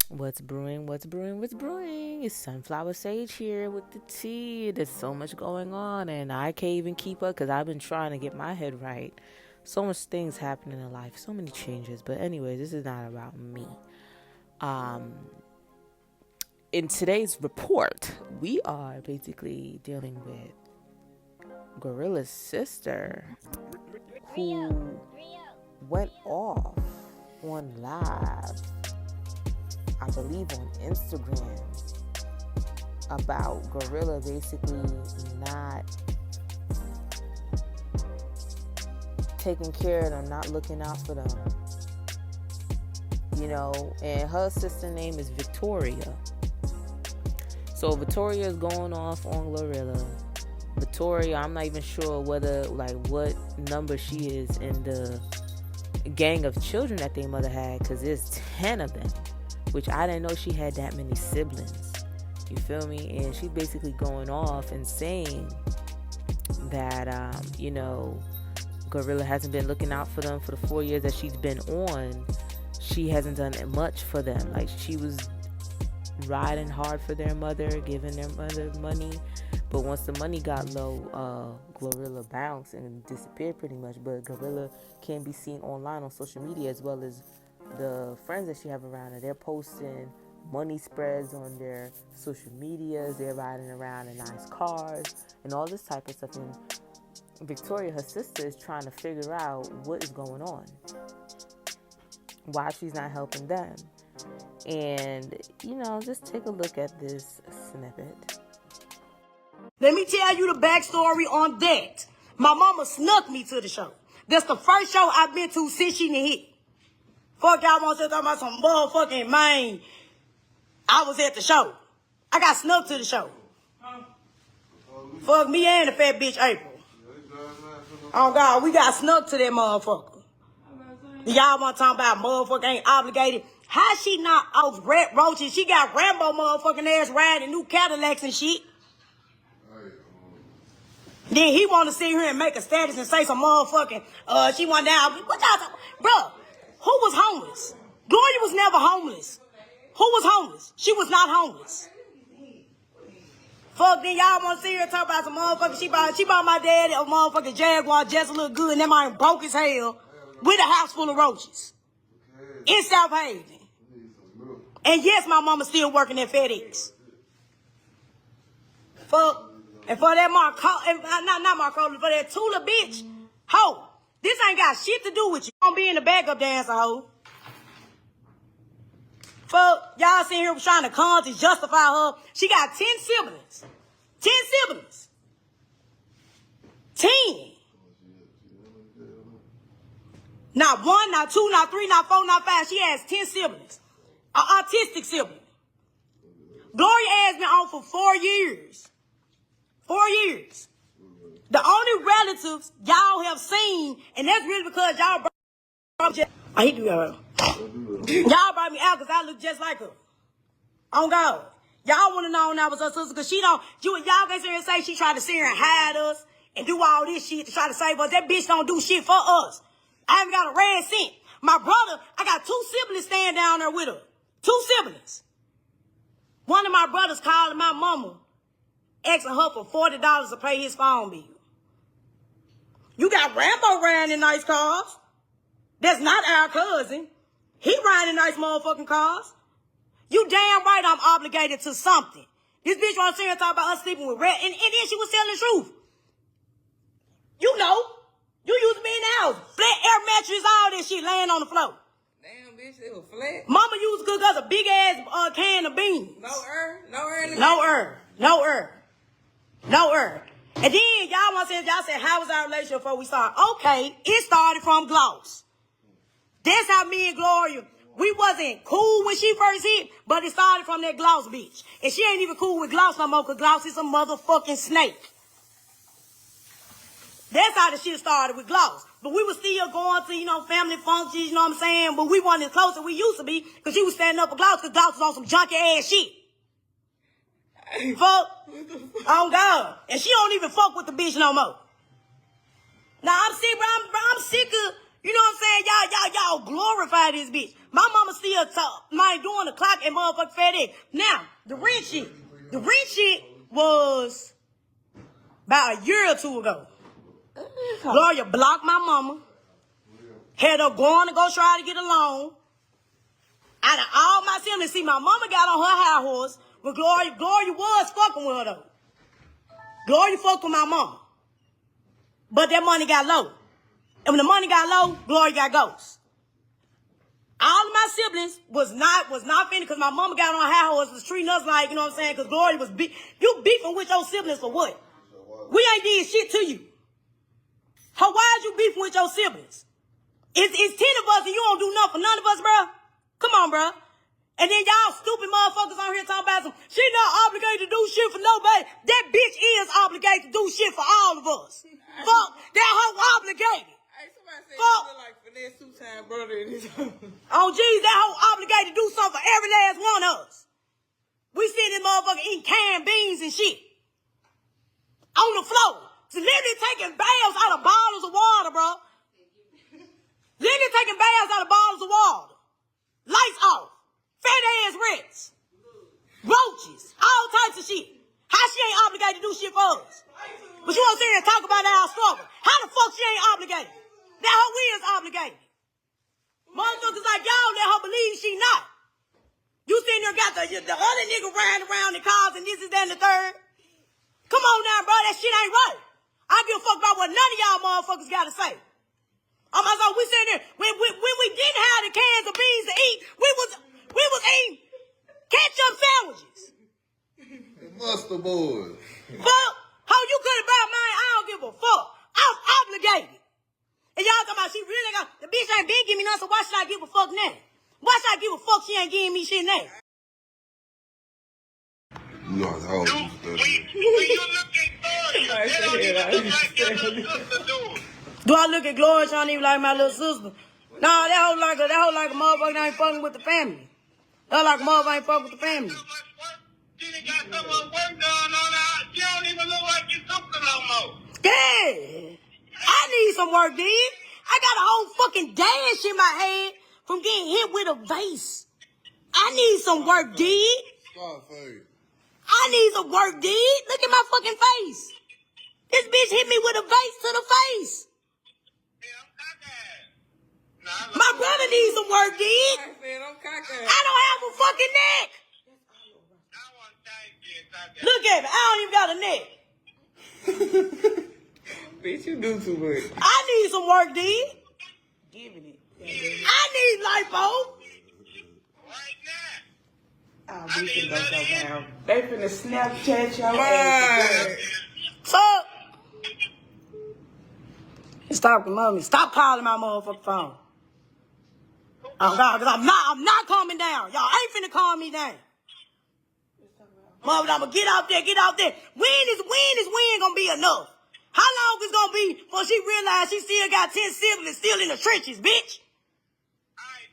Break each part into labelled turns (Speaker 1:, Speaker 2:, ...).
Speaker 1: What's brewing? What's brewing? What's brewing? It's Sunflower Sage here with the tea. There's so much going on, and I can't even keep up because I've been trying to get my head right. So much things happening in life, so many changes. But anyways, this is not about me. Um, in today's report, we are basically dealing with Gorilla's sister, who went off on live, I believe on Instagram, about Glorilla basically not taking care of them, not looking out for them. And her sister name is Victoria. So Victoria is going off on Glorilla. Victoria, I'm not even sure whether, what number she is in the gang of children that their mother had, because there's 10 of them, which I didn't know she had that many siblings. You feel me? And she's basically going off and saying that, Glorilla hasn't been looking out for them for the 4 years that she's been on. She hasn't done much for them. Like, she was riding hard for their mother, giving their mother money. But once the money got low, Glorilla bounced and disappeared pretty much. But Glorilla can be seen online on social media, as well as the friends that she have around her. They're posting money spreads on their social medias. They're riding around in nice cars and all this type of stuff. And Victoria, her sister, is trying to figure out what is going on, why she's not helping them. And, just take a look at this snippet.
Speaker 2: Let me tell you the backstory on that. My mama snuck me to the show. That's the first show I've been to since she done hit. Fuck y'all want to talk about some motherfucking man. I was at the show. I got snuck to the show. Fuck me and the fat bitch April. Oh God, we got snuck to that motherfucker. Y'all want to talk about motherfucker ain't obligated. How she not off rat roaches? She got Rambo motherfucking ass riding new Cadillacs and shit. Then he want to sit here and make a status and say some motherfucking, she went down. What y'all talking? Bro, who was homeless? Gloria was never homeless. Who was homeless? She was not homeless. Fuck, then y'all want to sit here and talk about some motherfucker. She bought my daddy a motherfucking Jaguar just to look good, and that man broke his hell with a house full of roaches in South Haven. And yes, my mama still working at FedEx. Fuck. And for that not Marco, for that Tula bitch, ho, this ain't got shit to do with you. Gonna be in the backup dancer, ho. Fuck, y'all sitting here trying to come to justify her. She got 10 siblings. 10 siblings. 10. Not 1, not 2, not 3, not 4, not 5. She has 10 siblings. An autistic sibling. Gloria has been on for 4 years. 4 years. The only relatives y'all have seen, and that's really because y'all brought me out. Y'all brought me out because I look just like her. On God. Y'all want to know that was her sister because y'all can sit here and say she tried to sit here and hide us and do all this shit to try to save us. That bitch don't do shit for us. I haven't got a red cent. My brother, I got 2 siblings staying down there with her. 2 siblings. One of my brothers called my mama, asking her for $40 to pay his phone bill. You got Rambo riding in nice cars. That's not our cousin. He riding in nice motherfucking cars. You damn right I'm obligated to something. This bitch want to sit here and talk about us sleeping with rat, and then she was telling the truth. You know. You used to be in the house. Flat air mattress, all this shit laying on the floor.
Speaker 3: Damn, bitch, it was flat.
Speaker 2: Mama used to cook us a big ass can of beans. No air. And then y'all said, how was our relationship before we started? Okay, it started from Gloss. That's how me and Gloria, we wasn't cool when she first hit, but it started from that Gloss bitch. And she ain't even cool with Gloss no more, because Gloss is a motherfucking snake. That's how the shit started with Gloss. But we were still going to, family functions, you know what I'm saying? But we weren't as close as we used to be, because she was standing up for Gloss, because Gloss was on some junky ass shit. Fuck. Oh God. And she don't even fuck with the bitch no more. Now I'm sick, bro. I'm sick of, You know what I'm saying? Y'all glorify this bitch. My mama still doing the clock and motherfucking fat egg. Now, the rent shit. The rent shit was about a year or two ago. Gloria blocked my mama. Had her going to go try to get a loan. Out of all my siblings, see, my mama got on her high horse. But Gloria was fucking with her, though. Gloria fucked with my mama. But that money got low. And when the money got low, Gloria got ghosts. All of my siblings was not finna, because my mama got on her high horse, was treating us like, you know what I'm saying, because Gloria was you beefing with your siblings for what? We ain't did shit to you. How why is you beefing with your siblings? It's 10 of us and you don't do nothing for none of us, bro. Come on, bro. And then y'all stupid motherfuckers on here talking about she not obligated to do shit for nobody. That bitch is obligated to do shit for all of us. Fuck, that hoe obligated.
Speaker 3: Hey, somebody said
Speaker 2: Fuck.
Speaker 3: you look like Finesse two-time brother in his
Speaker 2: Oh, geez, that hoe obligated to do something for every last one of us. We see this motherfucker eating canned beans and shit. On the floor. It's literally taking baths out of bottles of water, bro. Literally taking baths out of bottles of water. Lights off. Fat ass rats. Roaches. All types of shit. How she ain't obligated to do shit for us? But you won't sit here and talk about our struggle. How the fuck she ain't obligated? That hoe is obligated. Motherfuckers like y'all let her believe she not. You sitting there got the other nigga riding around in cars and this is that and the third. Come on now, bro. That shit ain't right. I give a fuck about what none of y'all motherfuckers got to say. Oh my God, we sitting there when we didn't have the cans of beans to eat, we was eating ketchup sandwiches.
Speaker 4: Mustard boys.
Speaker 2: Fuck, how you could have bought mine? I don't give a fuck. I'm obligated. And y'all talking about she really got the bitch ain't been giving me nothing, so why should I give a fuck now? Why should I give a fuck she ain't giving me shit now?
Speaker 4: You know how to
Speaker 5: When you look at Gloria, that don't even look like your little sister doing.
Speaker 2: Do I look at Gloria? She don't even like my little sister. Nah, that hoe like a motherfucker that ain't fucking with the family. That like a motherfucker ain't fucking with the family.
Speaker 5: So much work. She done got so much work done on her. She don't even look like your sister no more.
Speaker 2: Yeah. I need some work, dude. I got a whole fucking dash in my head from getting hit with a vase. I need some work, dude.
Speaker 4: Scarface.
Speaker 2: I need some work, dude. Look at my fucking face. This bitch hit me with a vase to the face.
Speaker 5: Yeah, I'm cockeyed. Nah,
Speaker 2: My brother needs some work, dude.
Speaker 3: I said I'm cockeyed.
Speaker 2: I don't have a fucking neck.
Speaker 5: I want to thank you, cockeyed.
Speaker 2: Look at me. I don't even got a neck.
Speaker 3: Bitch, you do too much.
Speaker 2: I need some work, dude.
Speaker 3: Giving it.
Speaker 2: I need lipo.
Speaker 5: Right now.
Speaker 3: Oh, we finna go so down. They finna Snapchat your ass.
Speaker 2: Fuck. Stop, mommy. Stop calling my motherfucking phone. Oh God, cause I'm not calming down. Y'all ain't finna calm me down. Mother, I'ma get out there. When is gonna be enough? How long is gonna be before she realize she still got 10 siblings still in the trenches, bitch?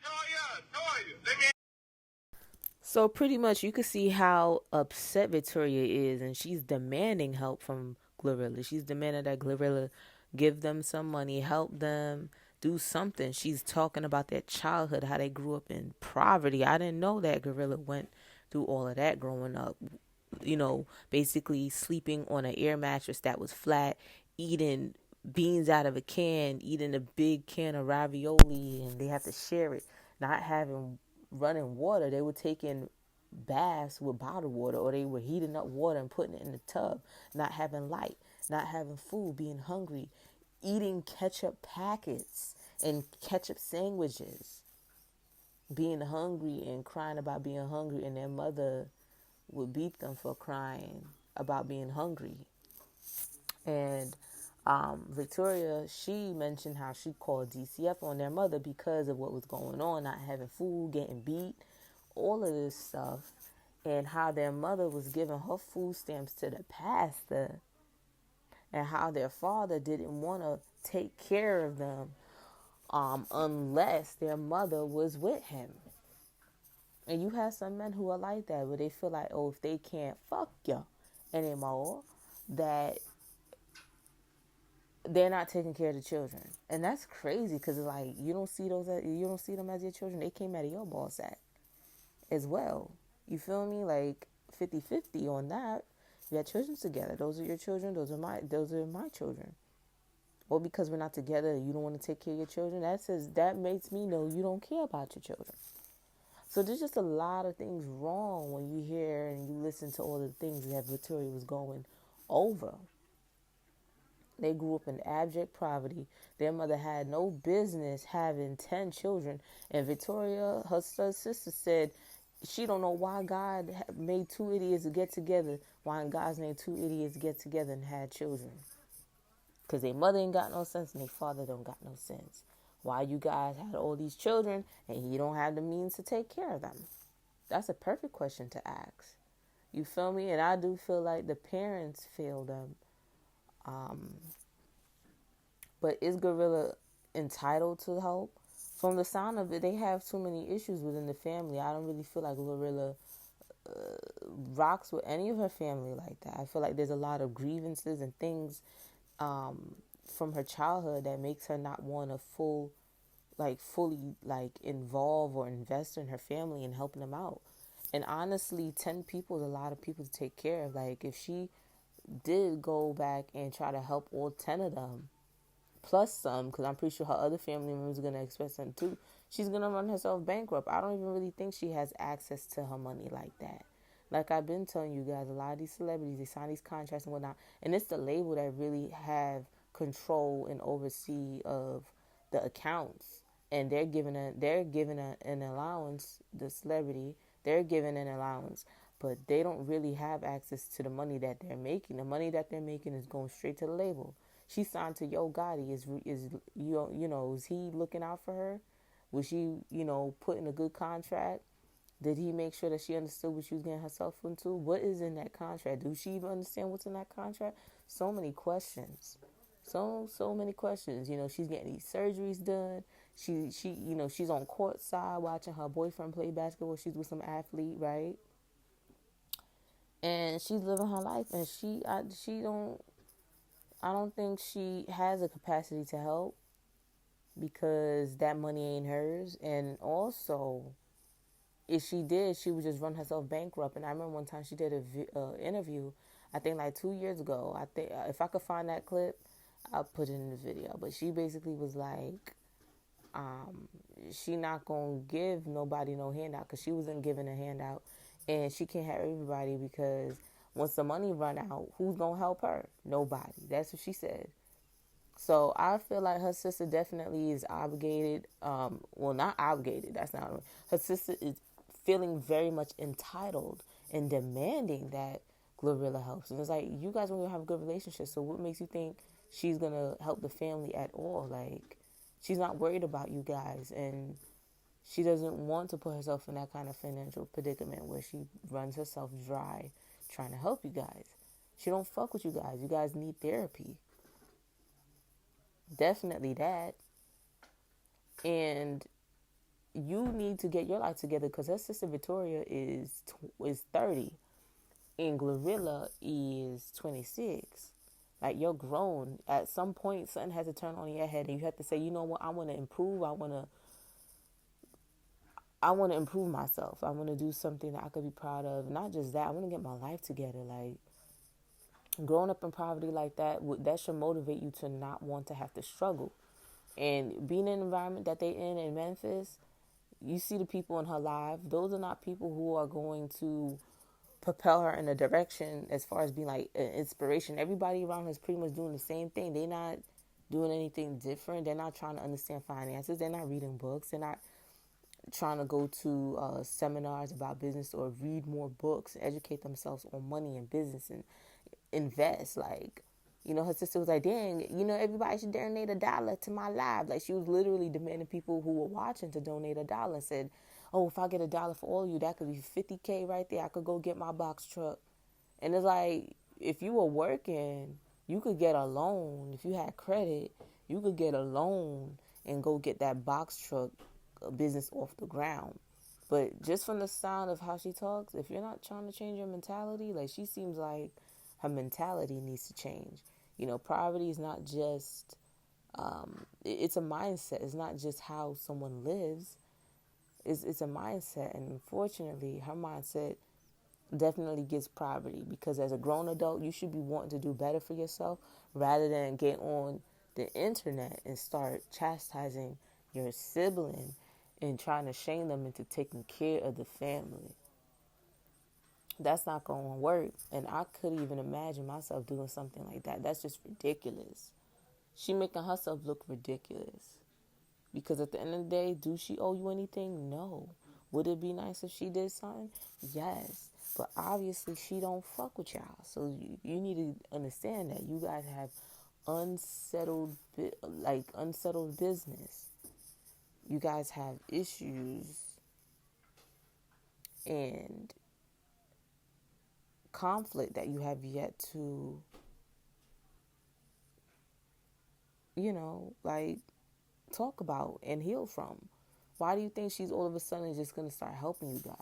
Speaker 5: Toya, let me.
Speaker 1: So pretty much you can see how upset Victoria is, and she's demanding help from Glorilla. She's demanding that Glorilla give them some money, help them do something. She's talking about their childhood, how they grew up in poverty. I didn't know that Glorilla went through all of that growing up. You know, basically sleeping on an air mattress that was flat, eating beans out of a can, eating a big can of ravioli, and they have to share it, not having running water. They were taking baths with bottled water, or they were heating up water and putting it in the tub, not having light, not having food, being hungry, eating ketchup packets and ketchup sandwiches, being hungry and crying about being hungry, and their mother would beat them for crying about being hungry. And Victoria, she mentioned how she called DCF on their mother because of what was going on, not having food, getting beat, all of this stuff, and how their mother was giving her food stamps to the pastor, and how their father didn't want to take care of them unless their mother was with him. And you have some men who are like that, where they feel like, oh, if they can't fuck you anymore, that they're not taking care of the children. And that's crazy because it's like you don't see them as your children. They came out of your ball sack as well. You feel me? Like 50-50 on that. You had children together. Those are your children. Those are my children. Or because we're not together, you don't want to take care of your children. That makes me know you don't care about your children. So there's just a lot of things wrong when you hear and you listen to all the things that Victoria was going over. They grew up in abject poverty. Their mother had no business having 10 children. And Victoria, her sister, said she don't know why God made two idiots get together. Why in God's name two idiots get together and had children? Because their mother ain't got no sense and their father don't got no sense. Why you guys had all these children and you don't have the means to take care of them? That's a perfect question to ask. You feel me? And I do feel like the parents failed them. But is Glorilla entitled to help? From the sound of it, they have too many issues within the family. I don't really feel like Glorilla rocks with any of her family like that. I feel like there's a lot of grievances and things from her childhood that makes her not want to fully involve or invest in her family and helping them out. And honestly, 10 people is a lot of people to take care of. Like if she did go back and try to help all 10 of them, plus some, because I'm pretty sure her other family members are going to expect some too, she's going to run herself bankrupt. I don't even really think she has access to her money like that. Like I've been telling you guys, a lot of these celebrities, they sign these contracts and whatnot, and it's the label that really have control and oversee of the accounts, and they're giving an allowance. The celebrity, they're giving an allowance, but they don't really have access to the money that they're making. The money that they're making is going straight to the label. She signed to Yo Gotti. Is he looking out for her? Was she put in a good contract? Did he make sure that she understood what she was getting herself into? What is in that contract? Do she even understand what's in that contract? So many questions. So many questions. She's getting these surgeries done. She's on court side watching her boyfriend play basketball. She's with some athlete, right? And she's living her life, and I don't think she has a capacity to help because that money ain't hers. And also, if she did, she would just run herself bankrupt. And I remember one time she did a interview, I think like 2 years ago. I think if I could find that clip, I'll put it in the video. But she basically was like, she not gonna give nobody no handout because she wasn't giving a handout, and she can't have everybody because once the money run out, who's gonna help her? Nobody. That's what she said. So I feel like her sister definitely is obligated. Well, not obligated. That's not her sister is feeling very much entitled and demanding that Glorilla helps. And it's like you guys don't even have a good relationship. So what makes you think she's gonna help the family at all? Like she's not worried about you guys, and she doesn't want to put herself in that kind of financial predicament where she runs herself dry trying to help you guys. She don't fuck with you guys. You guys need therapy. Definitely that. And you need to get your life together because her sister Victoria is 30 and Glorilla is 26. Like you're grown. At some point, something has to turn on in your head, and you have to say, you know what? I want to improve. I want to improve myself. I want to do something that I could be proud of. Not just that. I want to get my life together. Like growing up in poverty like that, that should motivate you to not want to have to struggle. And being in an environment that they in Memphis, you see the people in her life. Those are not people who are going to propel her in a direction as far as being like an inspiration. Everybody around her is pretty much doing the same thing. They're not doing anything different. They're not trying to understand finances. They're not reading books. They're not trying to go to seminars about business or read more books, educate themselves on money and business and invest. Like, her sister was like, dang, everybody should donate $1 to my live. Like, she was literally demanding people who were watching to donate $1 and said, oh, if I get $1 for all of you, that could be $50K right there. I could go get my box truck. And it's like, if you were working, you could get a loan. If you had credit, you could get a loan and go get that box truck business off the ground. But just from the sound of how she talks, if you're not trying to change your mentality, like she seems like her mentality needs to change. Poverty is not just, it's a mindset. It's not just how someone lives. It's a mindset. And unfortunately, her mindset definitely gets poverty, because as a grown adult, you should be wanting to do better for yourself rather than get on the internet and start chastising your sibling and trying to shame them into taking care of the family. That's not going to work. And I couldn't even imagine myself doing something like that. That's just ridiculous. She making herself look ridiculous. Because at the end of the day, do she owe you anything? No. Would it be nice if she did something? Yes. But obviously she don't fuck with y'all. So you need to understand that you guys have unsettled business. You guys have issues and conflict that you have yet to, talk about and heal from. Why do you think she's all of a sudden just going to start helping you guys?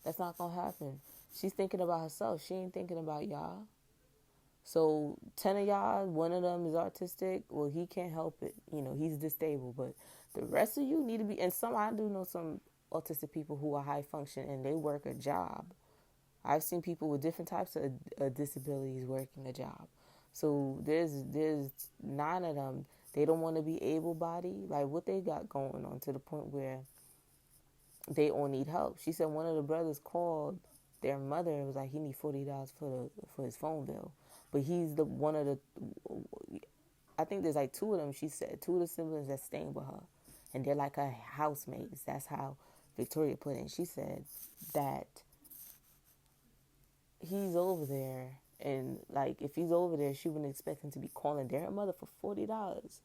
Speaker 1: That's not going to happen. She's thinking about herself. She ain't thinking about y'all. So 10 of y'all, one of them is autistic. Well, he can't help it. He's disabled. But the rest of you need to be, and I do know some autistic people who are high function and they work a job. I've seen people with different types of disabilities working a job. So there's 9 of them. They don't want to be able-bodied. Like, what they got going on to the point where they all need help. She said one of the brothers called their mother and was like, he need $40 for his phone bill. But he's I think there's like 2 of them. She said 2 of the siblings that's staying with her, and they're like her housemates. That's how Victoria put it. She said that he's over there, and like if he's over there, she wouldn't expect him to be calling their mother for $40,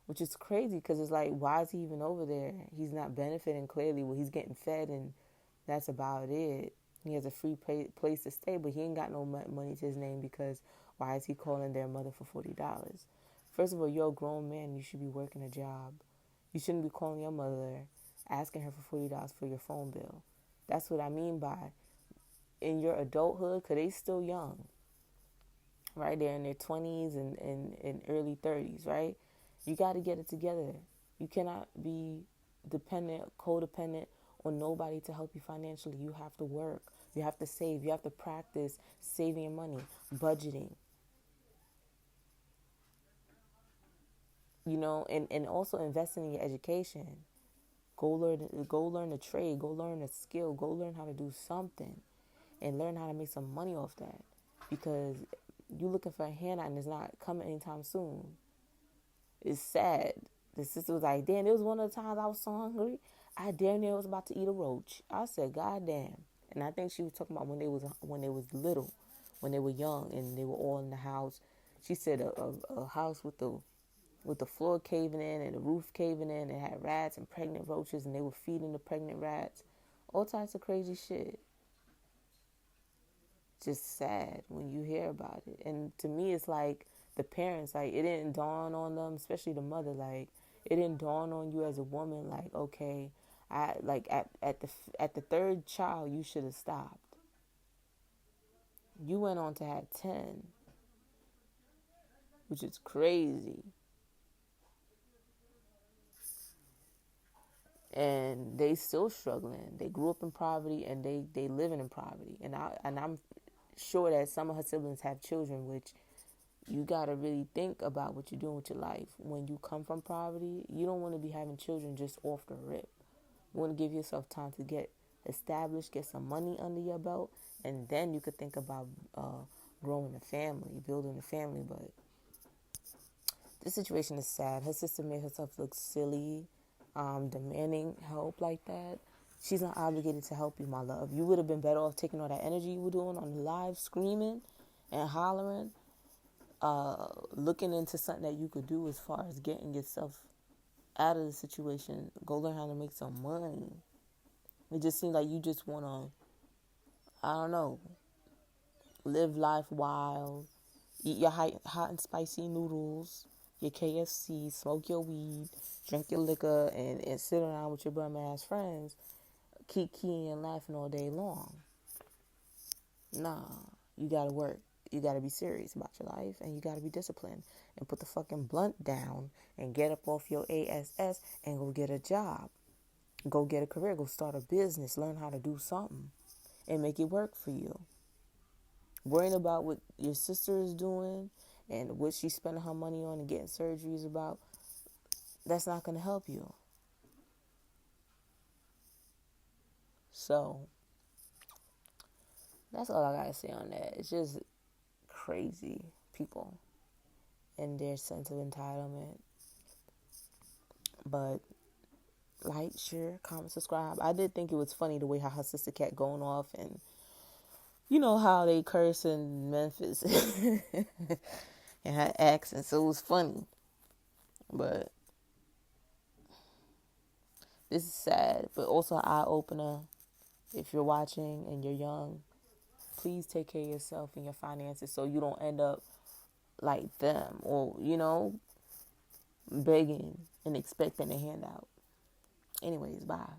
Speaker 1: which is crazy because it's like, why is he even over there? He's not benefiting clearly. Well, he's getting fed, and that's about it. He has a free place to stay, but he ain't got no money to his name because why is he calling their mother for $40? First of all, you're a grown man. You should be working a job. You shouldn't be calling your mother, asking her for $40 for your phone bill. That's what I mean by in your adulthood, because they still young, right? They're in their 20s and early 30s, right? You got to get it together. You cannot be codependent on nobody to help you financially. You have to work. You have to save. You have to practice saving your money, budgeting. And also investing in your education. Go learn a trade. Go learn a skill. Go learn how to do something, and learn how to make some money off that. Because you looking for a handout and it's not coming anytime soon. It's sad. The sister was like, damn, it was one of the times I was so hungry, I damn near was about to eat a roach. I said, God damn. And I think she was talking about when they was little, when they were young and they were all in the house. She said a house with the floor caving in and the roof caving in, and had rats and pregnant roaches, and they were feeding the pregnant rats. All types of crazy shit. Just sad when you hear about it. And to me, it's like the parents, like, it didn't dawn on them, especially the mother, like, it didn't dawn on you as a woman, like, okay, I like at the 3rd child, you should have stopped. You went on to have 10, which is crazy. And they still struggling. They grew up in poverty, and they living in poverty. And I'm sure that some of her siblings have children, which you got to really think about what you're doing with your life. When you come from poverty, you don't want to be having children just off the rip. You want to give yourself time to get established, get some money under your belt, and then you could think about growing a family, building a family. But this situation is sad. Her sister made herself look silly, demanding help like that. She's not obligated to help you, my love. You would have been better off taking all that energy you were doing on the live, screaming and hollering, looking into something that you could do as far as getting yourself out of the situation. Go learn how to make some money. It just seems like you just want to, I don't know, live life wild, eat your hot and spicy noodles, your KFC, smoke your weed, drink your liquor, and sit around with your bum ass friends, kiki and laughing all day long. Nah, you gotta work. you gotta be serious about your life, and you gotta be disciplined and put the fucking blunt down and get up off your ass and go get a job, go get a career, go start a business, learn how to do something and make it work for you. Worrying about what your sister is doing and what she's spending her money on and getting surgeries about, that's not going to help you. So that's all I got to say on that. It's just crazy people and their sense of entitlement. But like, share, comment, subscribe. I did think it was funny the way how her sister kept going off, and you know how they curse in Memphis and her accent, so it was funny. But this is sad, but also an eye opener. If you're watching and you're young, please take care of yourself and your finances so you don't end up like them, or begging and expecting a handout. Anyways, bye.